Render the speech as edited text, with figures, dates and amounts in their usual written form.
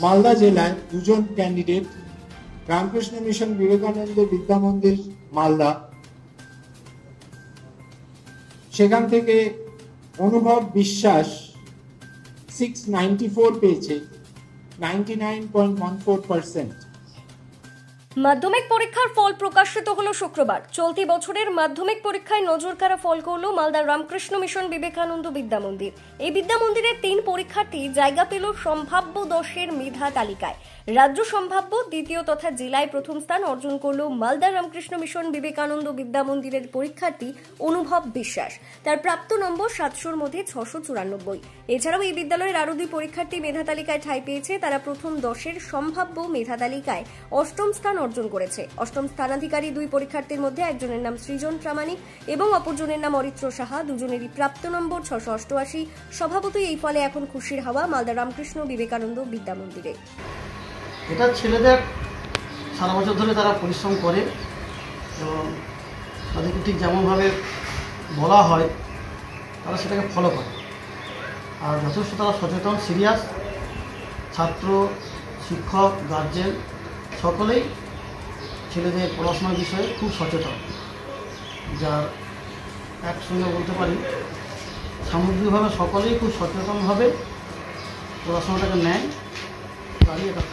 মালদা জেলায় দুজন candidate, Ramakrishna mission Vivekananda বিদ্যা মন্দির মালদা, সেখান থেকে অনুভব বিশ্বাস 694 পেয়েছে, 99.14%। মাধ্যমিক পরীক্ষার ফল প্রকাশিত হলো শুক্রবার। চলতি বছরের মাধ্যমিক পরীক্ষায় নজরকাড়া ফল করল মালদার রামকৃষ্ণ মিশন বিবেকানন্দ বিদ্যা মন্দির। এই বিদ্যা মন্দিরের 3 পরীক্ষার্থী জায়গা পেল সম্ভাব্য 10-এর মেধা তালিকায়। রাজ্য সম্ভাব্য দ্বিতীয় তথা জেলায় প্রথম স্থান অর্জন করল মালদার রামকৃষ্ণ মিশন বিবেকানন্দ বিদ্যা মন্দিরের পরীক্ষার্থী অনুভব বিশ্বাস। তার প্রাপ্ত নম্বর 700-র মধ্যে 694। এছাড়াও এই বিদ্যালয়ের আরও 2 পরীক্ষার্থী মেধা তালিকায় ঠাঁই পেয়েছে। তারা প্রথম 10-এর সম্ভাব্য মেধা তালিকায় 8ম স্থান অর্জন করেছে। 8ম স্থানাধিকারী 2 পরীক্ষার্থীর মধ্যে একজনের নাম সৃজন প্রামাণিক এবং অপরজনের নাম অরিত্র সাহা। দুজনেরই প্রাপ্ত নম্বর 688। স্বভাবতই এই ফলে এখন খুশির হাওয়া মালদা রামকৃষ্ণ বিবেকানন্দ বিদ্যা মন্দিরে। এটা ছেলেদের সারা বছর ধরে তারা পরিশ্রম করে এবং তাদেরকে ঠিক যেমনভাবে বলা হয় তারা সেটাকে ফলো করে, আর যথেষ্ট তারা সচেতন, সিরিয়াস। ছাত্র, শিক্ষক, গার্জেন সকলেই ছেলেদের পড়াশোনার বিষয়ে খুব সচেতন, যার একসঙ্গে বলতে পারি সামগ্রিকভাবে সকলেই খুব সচেতনভাবে পড়াশোনাটাকে নেয়, তারই এটা।